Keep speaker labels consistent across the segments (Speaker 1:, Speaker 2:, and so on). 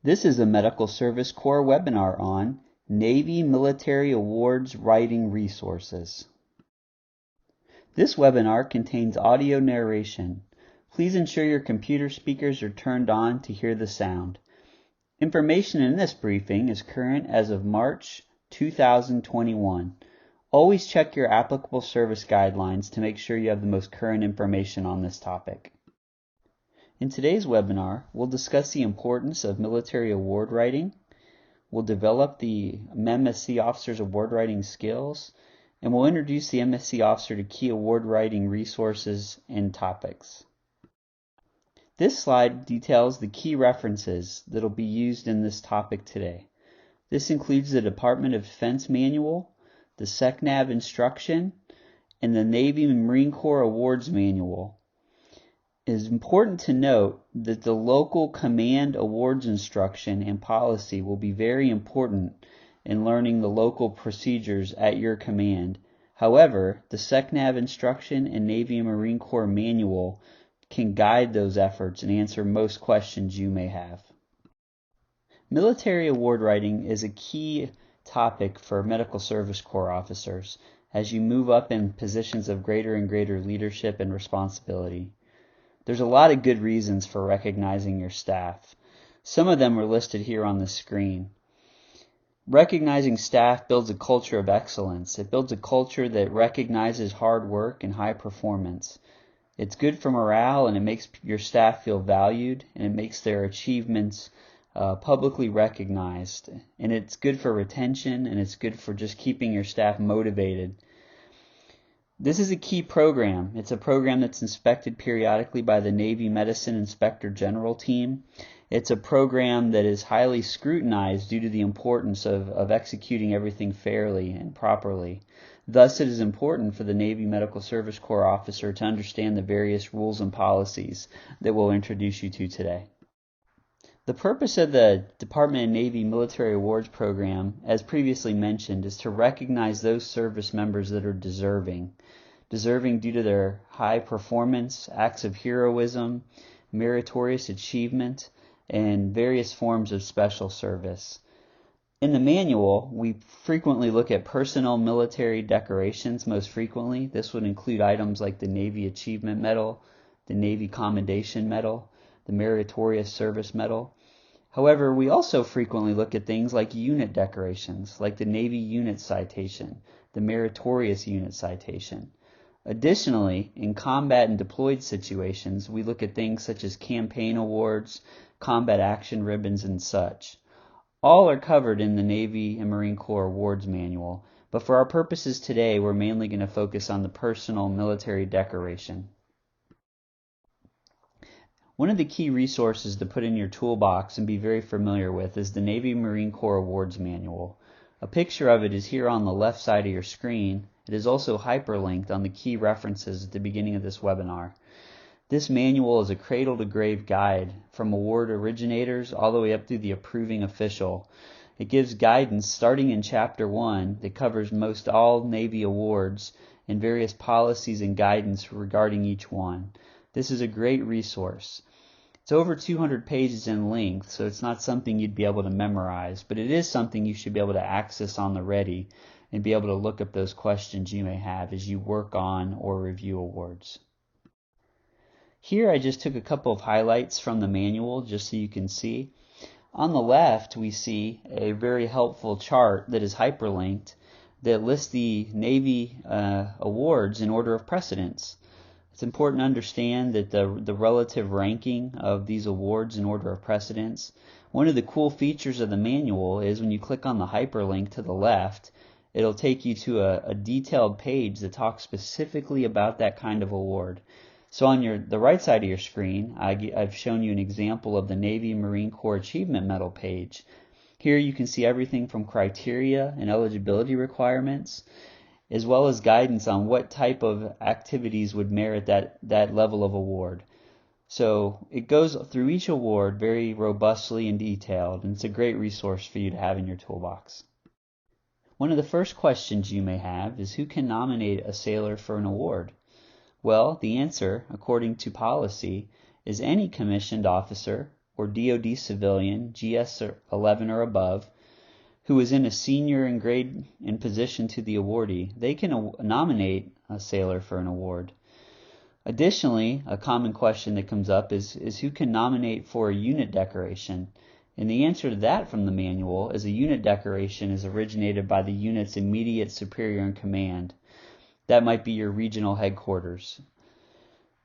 Speaker 1: This is a Medical Service Corps webinar on Navy Military Awards Writing Resources. This webinar contains audio narration. Please ensure your computer speakers are turned on to hear the sound. Information in this briefing is current as of March 2021. Always check your applicable service guidelines to make sure you have the most current information on this topic. In today's webinar, we'll discuss the importance of military award writing, we'll develop the MSc Officer's award writing skills, and we'll introduce the MSc Officer to key award writing resources and topics. This slide details the key references that will be used in this topic today. This includes the Department of Defense Manual, the SECNAV instruction, and the Navy and Marine Corps Awards Manual. It is important to note that the local command awards instruction and policy will be very important in learning the local procedures at your command. However, the SECNAV instruction and Navy and Marine Corps Manual can guide those efforts and answer most questions you may have. Military award writing is a key topic for Medical Service Corps officers as you move up in positions of greater and greater leadership and responsibility. There's a lot of good reasons for recognizing your staff. Some of them are listed here on the screen. Recognizing staff builds a culture of excellence. It builds a culture that recognizes hard work and high performance. It's good for morale, and it makes your staff feel valued, and it makes their achievements publicly recognized. And it's good for retention, and it's good for just keeping your staff motivated. This is a key program. It's a program that's inspected periodically by the Navy Medicine Inspector General team. It's a program that is highly scrutinized due to the importance of executing everything fairly and properly. Thus, it is important for the Navy Medical Service Corps officer to understand the various rules and policies that we'll introduce you to today. The purpose of the Department of Navy Military Awards Program, as previously mentioned, is to recognize those service members that are deserving due to their high performance, acts of heroism, meritorious achievement, and various forms of special service. In the manual, we frequently look at personal military decorations most frequently. This would include items like the Navy Achievement Medal, the Navy Commendation Medal, the Meritorious Service Medal. However, we also frequently look at things like unit decorations, like the Navy Unit Citation, the Meritorious Unit Citation. Additionally, in combat and deployed situations, we look at things such as campaign awards, combat action ribbons, and such. All are covered in the Navy and Marine Corps Awards Manual, but for our purposes today, we're mainly going to focus on the personal military decoration. One of the key resources to put in your toolbox and be very familiar with is the Navy Marine Corps Awards Manual. A picture of it is here on the left side of your screen. It is also hyperlinked on the key references at the beginning of this webinar. This manual is a cradle-to-grave guide from award originators all the way up through the approving official. It gives guidance starting in Chapter 1 that covers most all Navy awards and various policies and guidance regarding each one. This is a great resource. It's over 200 pages in length, so it's not something you'd be able to memorize, but it is something you should be able to access on the ready and be able to look up those questions you may have as you work on or review awards. Here I just took a couple of highlights from the manual just so you can see. On the left we see a very helpful chart that is hyperlinked that lists the Navy awards in order of precedence. It's important to understand that the relative ranking of these awards in order of precedence. One of the cool features of the manual is when you click on the hyperlink to the left, it'll take you to a detailed page that talks specifically about that kind of award. So on the right side of your screen, I've shown you an example of the Navy Marine Corps Achievement Medal page. Here you can see everything from criteria and eligibility requirements, as well as guidance on what type of activities would merit that level of award. So it goes through each award very robustly and detailed, and it's a great resource for you to have in your toolbox. One of the first questions you may have is who can nominate a sailor for an award? Well, the answer, according to policy, is any commissioned officer or DoD civilian, GS 11 or above, who is in a senior in grade and position to the awardee, they can nominate a sailor for an award. Additionally, a common question that comes up is who can nominate for a unit decoration? And the answer to that from the manual is a unit decoration is originated by the unit's immediate superior in command. That might be your regional headquarters.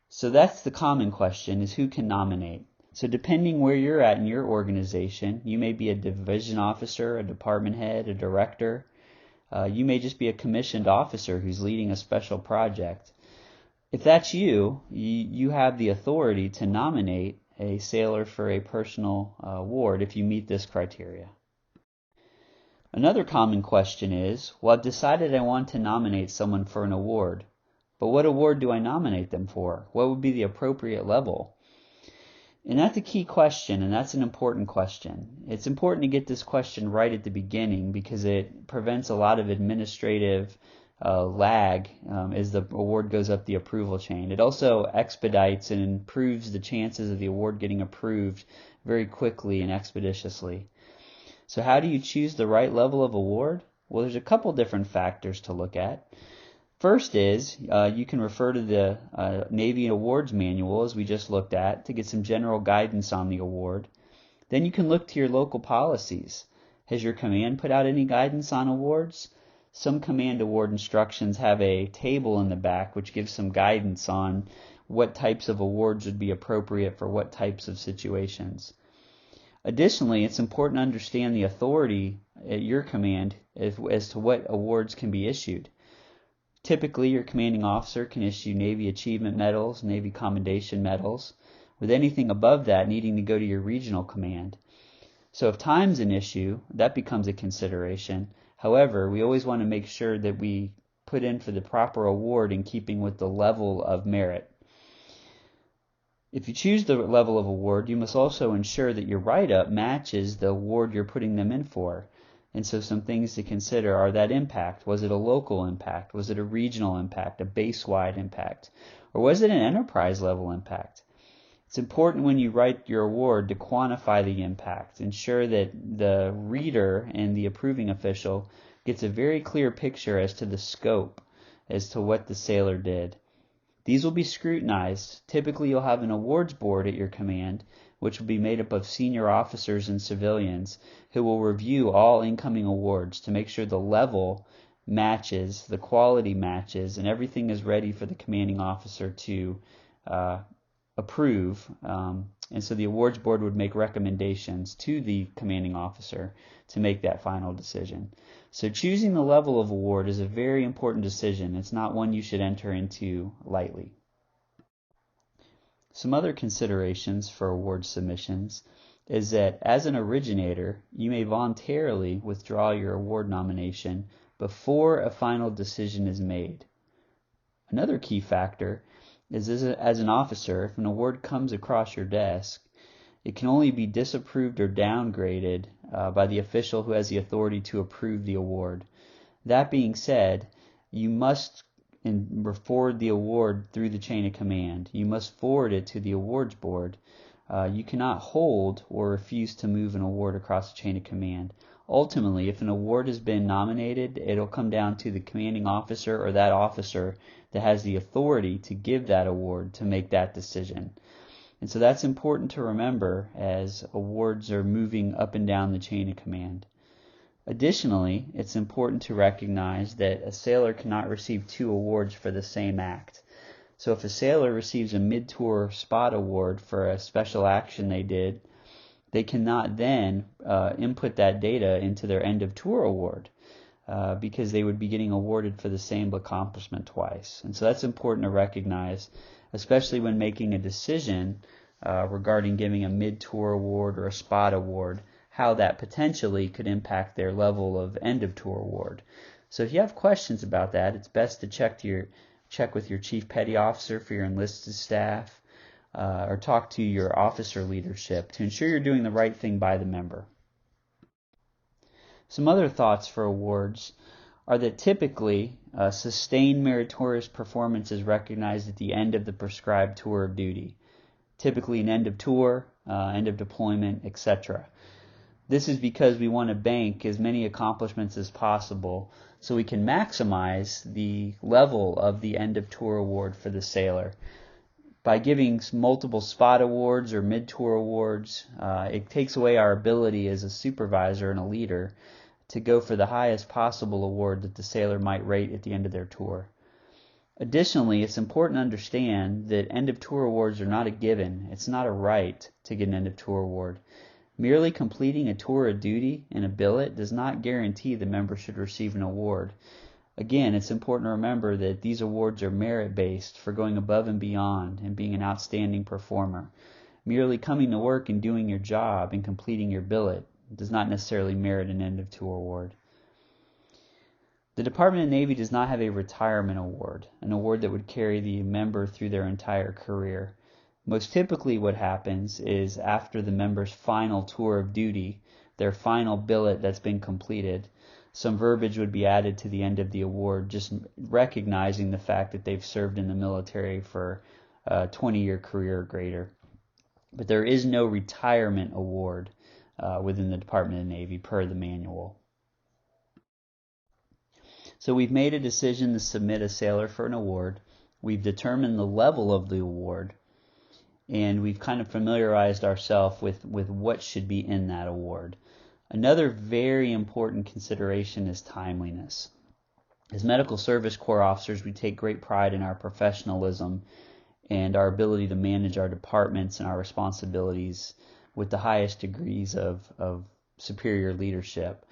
Speaker 1: So that's the common question, is who can nominate. So depending where you're at in your organization, you may be a division officer, a department head, a director. You may just be a commissioned officer who's leading a special project. If that's you, you have the authority to nominate a sailor for a personal award if you meet this criteria. Another common question is, well, I've decided I want to nominate someone for an award, but what award do I nominate them for? What would be the appropriate level? And that's a key question, and that's an important question. It's important to get this question right at the beginning because it prevents a lot of administrative lag as the award goes up the approval chain. It also expedites and improves the chances of the award getting approved very quickly and expeditiously. So how do you choose the right level of award? Well, there's a couple different factors to look at. First is you can refer to the Navy Awards Manual, as we just looked at, to get some general guidance on the award. Then you can look to your local policies. Has your command put out any guidance on awards? Some command award instructions have a table in the back which gives some guidance on what types of awards would be appropriate for what types of situations. Additionally, it's important to understand the authority at your command as to what awards can be issued. Typically, your commanding officer can issue Navy Achievement Medals, Navy Commendation Medals, with anything above that needing to go to your regional command. So if time's an issue, that becomes a consideration. However, we always want to make sure that we put in for the proper award in keeping with the level of merit. If you choose the level of award, you must also ensure that your write-up matches the award you're putting them in for. And so some things to consider are that impact. Was it a local impact? Was it a regional impact, a base-wide impact? Or was it an enterprise level impact? It's important when you write your award to quantify the impact. Ensure that the reader and the approving official gets a very clear picture as to the scope, as to what the sailor did. These will be scrutinized. Typically you'll have an awards board at your command, which will be made up of senior officers and civilians who will review all incoming awards to make sure the level matches, the quality matches, and everything is ready for the commanding officer to approve. And so the awards board would make recommendations to the commanding officer to make that final decision. So choosing the level of award is a very important decision. It's not one you should enter into lightly. Some other considerations for award submissions is that as an originator, you may voluntarily withdraw your award nomination before a final decision is made. Another key factor is as an officer, if an award comes across your desk, it can only be disapproved or downgraded by the official who has the authority to approve the award. That being said, you must forward the award through the chain of command. You must forward it to the awards board. You cannot hold or refuse to move an award across the chain of command. Ultimately, if an award has been nominated, it'll come down to the commanding officer or that officer that has the authority to give that award to make that decision. And so that's important to remember as awards are moving up and down the chain of command. Additionally, it's important to recognize that a sailor cannot receive two awards for the same act. So if a sailor receives a mid-tour spot award for a special action they did, they cannot then input that data into their end-of-tour award because they would be getting awarded for the same accomplishment twice. And so that's important to recognize, especially when making a decision regarding giving a mid-tour award or a spot award, how that potentially could impact their level of end-of-tour award. So if you have questions about that, it's best to check with your Chief Petty Officer for your enlisted staff or talk to your officer leadership to ensure you're doing the right thing by the member. Some other thoughts for awards are that typically sustained meritorious performance is recognized at the end of the prescribed tour of duty. Typically an end of tour, end of deployment, etc. This is because we want to bank as many accomplishments as possible so we can maximize the level of the end of tour award for the sailor. By giving multiple spot awards or mid-tour awards, it takes away our ability as a supervisor and a leader to go for the highest possible award that the sailor might rate at the end of their tour. Additionally, it's important to understand that end of tour awards are not a given. It's not a right to get an end of tour award. Merely completing a tour of duty in a billet does not guarantee the member should receive an award. Again, it's important to remember that these awards are merit-based for going above and beyond and being an outstanding performer. Merely coming to work and doing your job and completing your billet does not necessarily merit an end of tour award. The Department of the Navy does not have a retirement award, an award that would carry the member through their entire career. Most typically what happens is after the member's final tour of duty, their final billet that's been completed, some verbiage would be added to the end of the award, just recognizing the fact that they've served in the military for a 20-year career or greater. But there is no retirement award within the Department of the Navy per the manual. So we've made a decision to submit a sailor for an award. We've determined the level of the award, and we've kind of familiarized ourselves with what should be in that award. Another very important consideration is timeliness. As Medical Service Corps officers, we take great pride in our professionalism and our ability to manage our departments and our responsibilities with the highest degrees of superior leadership.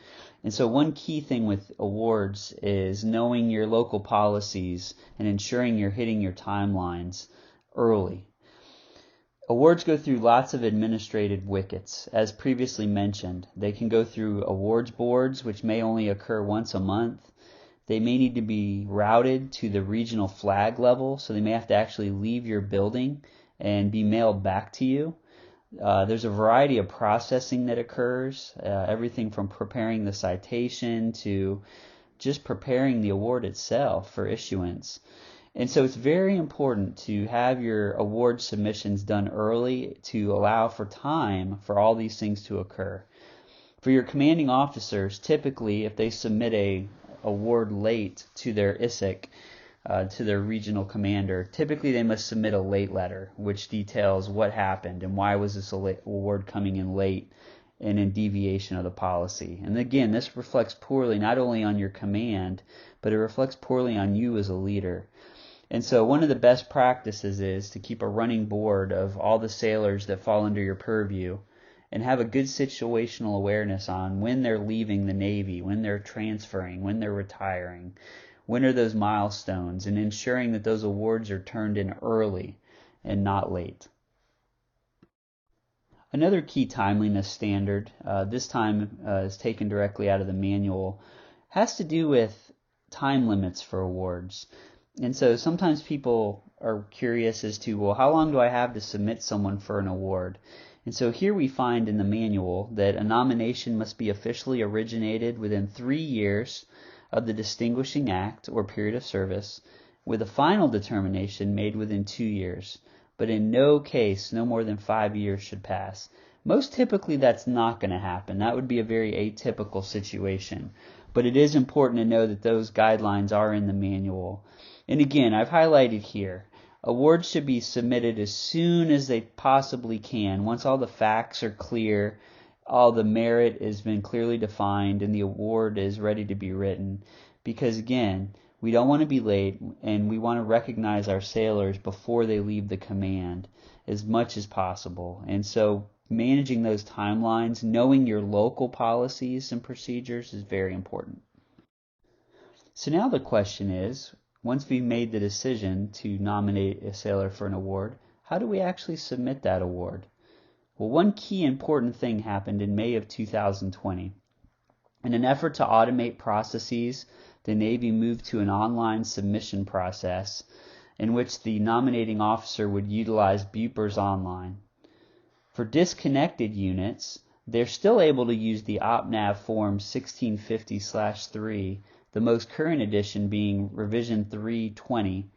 Speaker 1: And so one key thing with awards is knowing your local policies and ensuring you're hitting your timelines early. Awards go through lots of administrative wickets. As previously mentioned, they can go through awards boards, which may only occur once a month. They may need to be routed to the regional flag level, so they may have to actually leave your building and be mailed back to you. There's a variety of processing that occurs, everything from preparing the citation to just preparing the award itself for issuance. And so it's very important to have your award submissions done early to allow for time for all these things to occur. For your commanding officers, typically if they submit a award late to their ISIC, to their regional commander, typically they must submit a late letter which details what happened and why was this award coming in late and in deviation of the policy. And again, this reflects poorly not only on your command, but it reflects poorly on you as a leader. And so one of the best practices is to keep a running board of all the sailors that fall under your purview and have a good situational awareness on when they're leaving the Navy, when they're transferring, when they're retiring, when are those milestones, and ensuring that those awards are turned in early and not late. Another key timeliness standard, this time is taken directly out of the manual, has to do with time limits for awards. And so sometimes people are curious as to, well, how long do I have to submit someone for an award? And so here we find in the manual that a nomination must be officially originated within 3 years of the distinguishing act or period of service, with a final determination made within 2 years. But in no case, no more than 5 years should pass. Most typically that's not going to happen. That would be a very atypical situation. But it is important to know that those guidelines are in the manual. And again, I've highlighted here, awards should be submitted as soon as they possibly can, once all the facts are clear, all the merit has been clearly defined, and the award is ready to be written. Because again, we don't want to be late, and we want to recognize our sailors before they leave the command as much as possible. And so managing those timelines, knowing your local policies and procedures is very important. So now the question is, once we've made the decision to nominate a sailor for an award, how do we actually submit that award? Well, one key important thing happened in May of 2020. In an effort to automate processes, the Navy moved to an online submission process in which the nominating officer would utilize Bupers Online. For disconnected units, they're still able to use the OpNav Form 1650/3, the most current edition being revision 320.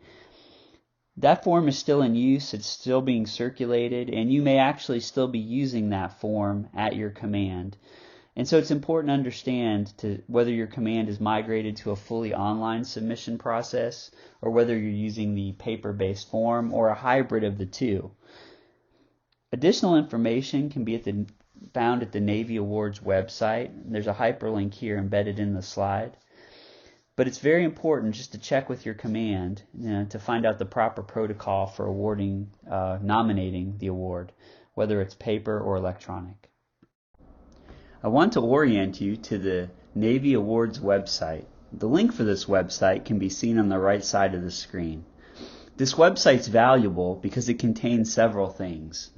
Speaker 1: That form is still in use, it's still being circulated, and you may actually still be using that form at your command. And so it's important to understand whether your command is migrated to a fully online submission process or whether you're using the paper-based form or a hybrid of the two. Additional information can be found at the Navy Awards website. There's a hyperlink here embedded in the slide. But it's very important just to check with your command to find out the proper protocol for nominating the award, whether it's paper or electronic. I want to orient you to the Navy Awards website. The link for this website can be seen on the right side of the screen. This website's valuable because it contains several things.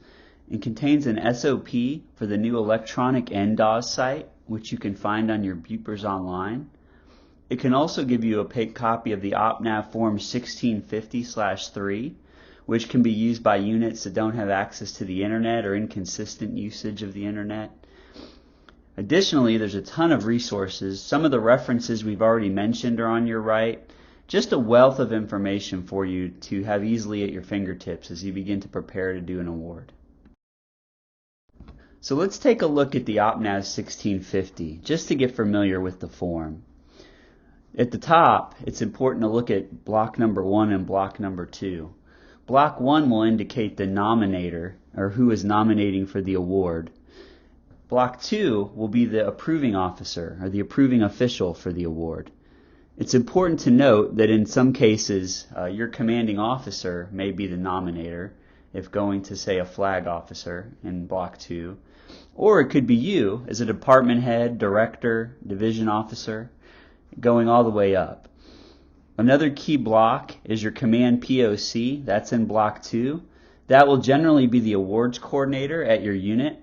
Speaker 1: It contains an SOP for the new electronic NDAWS site, which you can find on your Bupers Online. It can also give you a copy of the OPNAV Form 1650/3, which can be used by units that don't have access to the internet or inconsistent usage of the internet. Additionally, there's a ton of resources. Some of the references we've already mentioned are on your right. Just a wealth of information for you to have easily at your fingertips as you begin to prepare to do an award. So let's take a look at the OPNAV 1650, just to get familiar with the form. At the top, it's important to look at block number 1 and block number 2. Block 1 will indicate the nominator, or who is nominating for the award. Block 2 will be the approving officer, or the approving official for the award. It's important to note that in some cases, your commanding officer may be the nominator, if going to, say, a flag officer in block 2. Or it could be you as a department head, director, division officer, going all the way up. Another key block is your command POC. That's in block 2. That will generally be the awards coordinator at your unit.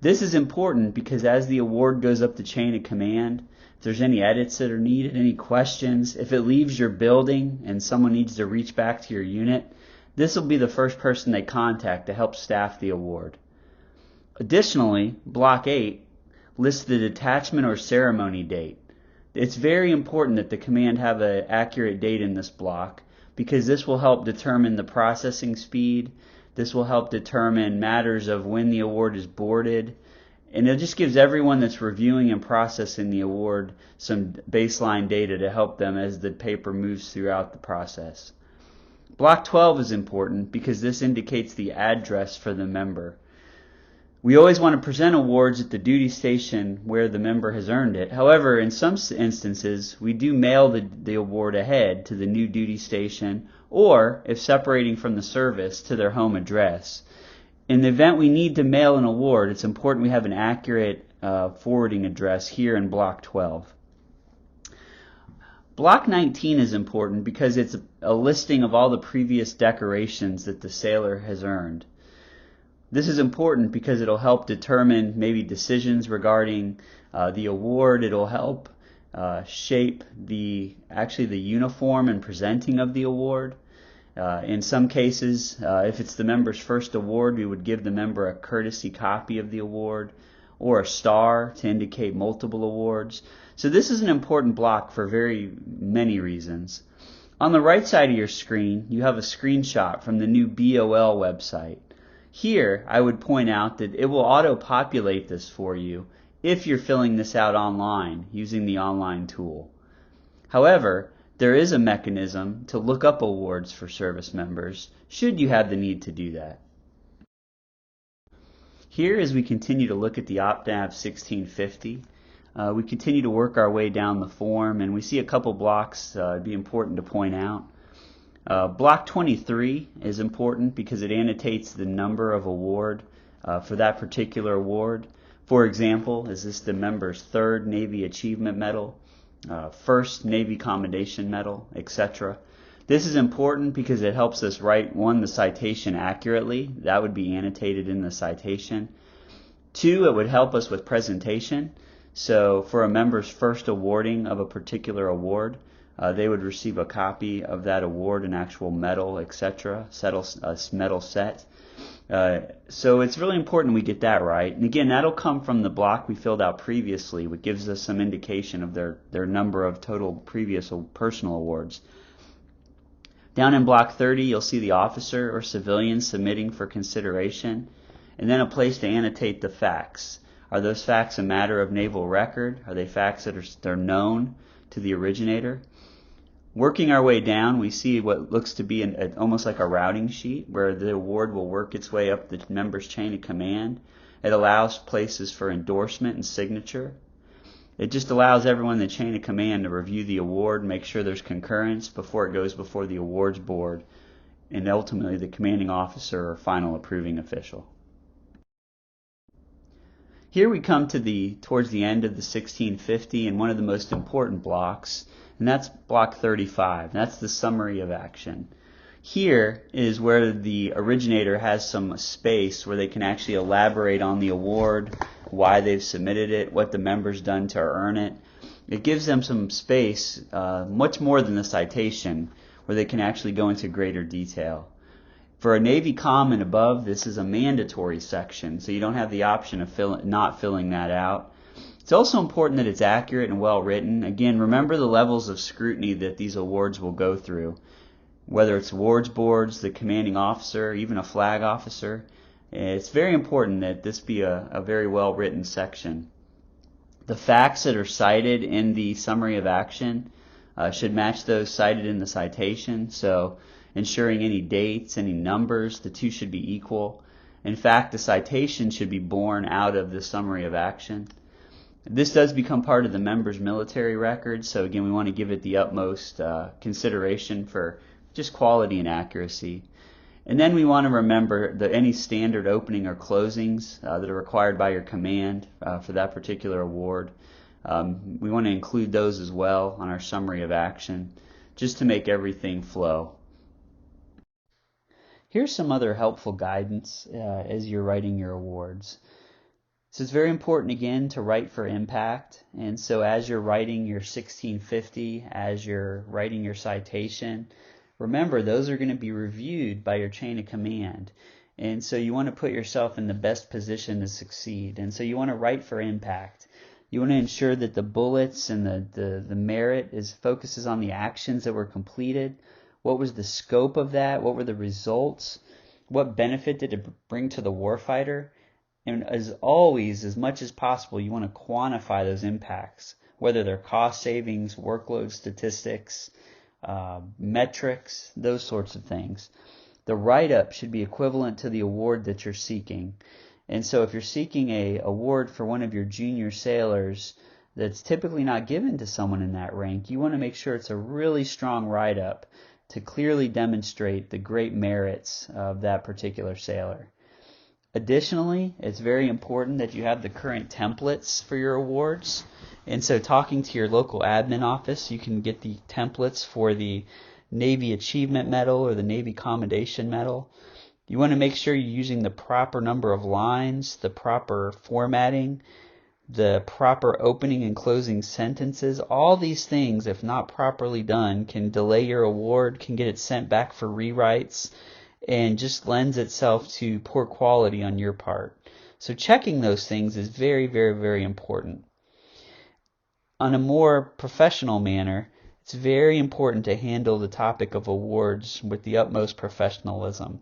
Speaker 1: This is important because as the award goes up the chain of command, if there's any edits that are needed, any questions, if it leaves your building and someone needs to reach back to your unit, this will be the first person they contact to help staff the award. Additionally, block 8 lists the detachment or ceremony date. It's very important that the command have an accurate date in this block because this will help determine the processing speed. This will help determine matters of when the award is boarded. And it just gives everyone that's reviewing and processing the award some baseline data to help them as the paper moves throughout the process. Block 12 is important because this indicates the address for the member. We always want to present awards at the duty station where the member has earned it. However, in some instances, we do mail the award ahead to the new duty station or, if separating from the service, to their home address. In the event we need to mail an award, it's important we have an accurate forwarding address here in Block 12. Block 19 is important because it's a listing of all the previous decorations that the sailor has earned. This is important because it'll help determine maybe decisions regarding the award. It'll help shape the uniform and presenting of the award. In some cases, if it's the member's first award, we would give the member a courtesy copy of the award or a star to indicate multiple awards. So this is an important block for very many reasons. On the right side of your screen, you have a screenshot from the new BOL website. Here, I would point out that it will auto-populate this for you if you're filling this out online using the online tool. However, there is a mechanism to look up awards for service members should you have the need to do that. Here, as we continue to look at the OPNAV 1650, we continue to work our way down the form, and we see a couple blocks it'd be important to point out. Block 23 is important because it annotates the number of award for that particular award. For example, is this the member's 3rd Navy Achievement Medal, 1st Navy Commendation Medal, etc. This is important because it helps us write, 1, the citation accurately. That would be annotated in the citation. 2, it would help us with presentation. So for a member's first awarding of a particular award, they would receive a copy of that award, an actual medal, etc., medal set. So it's really important we get that right. And again, that'll come from the block we filled out previously, which gives us some indication of their number of total previous personal awards. Down in block 30, you'll see the officer or civilian submitting for consideration, and then a place to annotate the facts. Are those facts a matter of naval record? Are they facts that are known to the originator? Working our way down, we see what looks to be almost like a routing sheet where the award will work its way up the member's chain of command. It allows places for endorsement and signature. It just allows everyone in the chain of command to review the award, make sure there's concurrence before it goes before the awards board, and ultimately the commanding officer or final approving official. Here we come to towards the end of the 1650 and one of the most important blocks, and that's block 35. That's the summary of action. Here is where the originator has some space where they can actually elaborate on the award, why they've submitted it, what the member's done to earn it. It gives them some space, much more than the citation, where they can actually go into greater detail. For a Navy comm and above, this is a mandatory section, so you don't have the option of not filling that out. It's also important that it's accurate and well written. Again, remember the levels of scrutiny that these awards will go through. Whether it's awards boards, the commanding officer, even a flag officer, it's very important that this be a very well written section. The facts that are cited in the summary of action should match those cited in the citation, so ensuring any dates, any numbers, the two should be equal. In fact, the citation should be born out of the summary of action. This does become part of the member's military record, so again, we want to give it the utmost consideration for just quality and accuracy. And then we want to remember that any standard opening or closings that are required by your command for that particular award, we want to include those as well on our summary of action, just to make everything flow. Here's some other helpful guidance as you're writing your awards. So it's very important, again, to write for impact. And so as you're writing your 1650, as you're writing your citation, remember those are going to be reviewed by your chain of command. And so you want to put yourself in the best position to succeed. And so you want to write for impact. You want to ensure that the bullets and the merit focuses on the actions that were completed. What was the scope of that? What were the results? What benefit did it bring to the warfighter? And as always, as much as possible, you want to quantify those impacts, whether they're cost savings, workload statistics, metrics, those sorts of things. The write-up should be equivalent to the award that you're seeking. And so if you're seeking a award for one of your junior sailors that's typically not given to someone in that rank, you want to make sure it's a really strong write-up to clearly demonstrate the great merits of that particular sailor. Additionally, it's very important that you have the current templates for your awards. And so talking to your local admin office, you can get the templates for the Navy Achievement Medal or the Navy Commendation Medal. You want to make sure you're using the proper number of lines, the proper formatting, the proper opening and closing sentences. All these things, if not properly done, can delay your award, can get it sent back for rewrites, and just lends itself to poor quality on your part. So checking those things is very, very, very important. On a more professional manner, it's very important to handle the topic of awards with the utmost professionalism.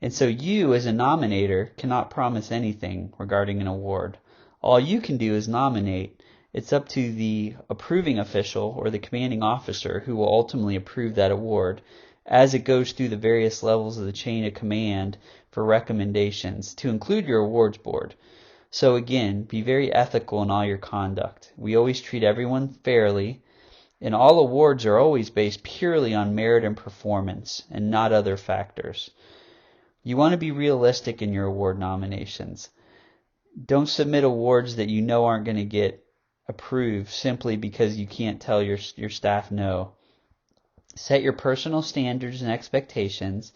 Speaker 1: And so you, as a nominator, cannot promise anything regarding an award. All you can do is nominate. It's up to the approving official or the commanding officer who will ultimately approve that award as it goes through the various levels of the chain of command for recommendations to include your awards board. So again, be very ethical in all your conduct. We always treat everyone fairly, and all awards are always based purely on merit and performance and not other factors. You want to be realistic in your award nominations. Don't submit awards that you know aren't going to get approved simply because you can't tell your staff no. Set your personal standards and expectations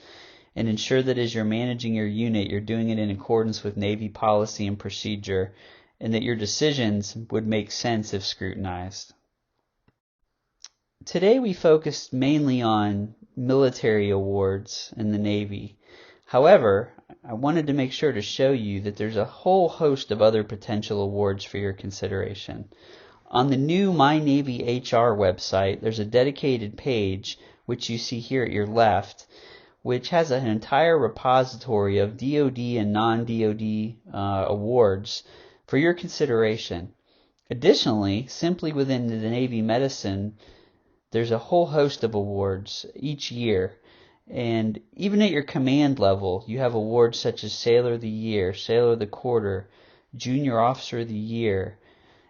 Speaker 1: and ensure that as you're managing your unit, you're doing it in accordance with Navy policy and procedure, and that your decisions would make sense if scrutinized. Today we focused mainly on military awards in the Navy. However, I wanted to make sure to show you that there's a whole host of other potential awards for your consideration. On the new My Navy HR website, there's a dedicated page which you see here at your left, which has an entire repository of DoD and non-DoD awards for your consideration. Additionally, simply within the Navy Medicine, there's a whole host of awards each year. And even at your command level, you have awards such as Sailor of the Year, Sailor of the Quarter, Junior Officer of the Year.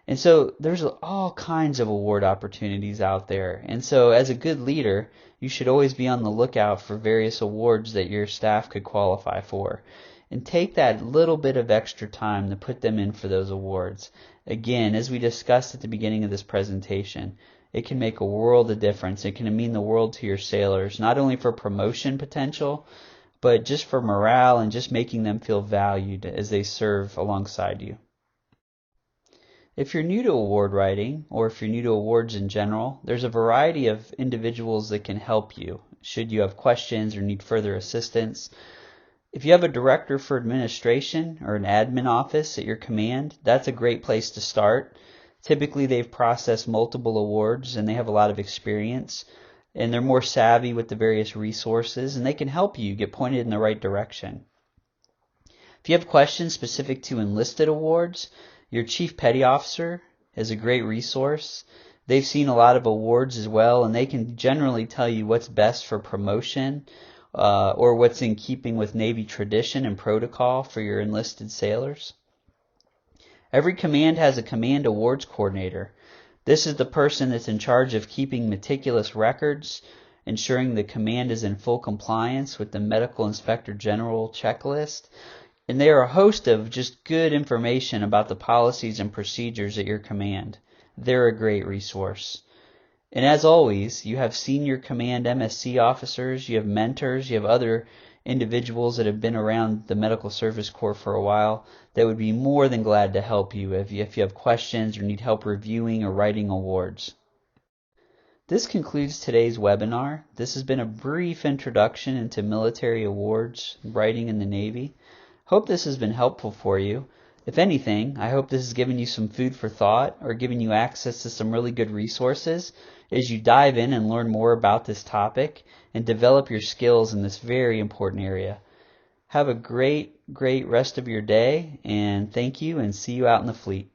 Speaker 1: And so there's all kinds of award opportunities out there. And so as a good leader, you should always be on the lookout for various awards that your staff could qualify for. And take that little bit of extra time to put them in for those awards. Again, as we discussed at the beginning of this presentation, it can make a world of difference. It can mean the world to your sailors, not only for promotion potential, but just for morale and just making them feel valued as they serve alongside you. If you're new to award writing, or if you're new to awards in general, there's a variety of individuals that can help you should you have questions or need further assistance. If you have a director for administration or an admin office at your command, that's a great place to start. Typically they've processed multiple awards and they have a lot of experience and they're more savvy with the various resources and they can help you get pointed in the right direction. If you have questions specific to enlisted awards, your Chief Petty Officer is a great resource. They've seen a lot of awards as well, and they can generally tell you what's best for promotion or what's in keeping with Navy tradition and protocol for your enlisted sailors. Every command has a command awards coordinator. This is the person that's in charge of keeping meticulous records, ensuring the command is in full compliance with the Medical Inspector General checklist. And they are a host of just good information about the policies and procedures at your command. They're a great resource. And as always, you have senior command MSC officers, you have mentors, you have other individuals that have been around the Medical Service Corps for a while that would be more than glad to help you if you have questions or need help reviewing or writing awards. This concludes today's webinar. This has been a brief introduction into military awards writing in the Navy. Hope this has been helpful for you. If anything, I hope this has given you some food for thought or given you access to some really good resources as you dive in and learn more about this topic and develop your skills in this very important area. Have a great rest of your day, and thank you, and see you out in the fleet.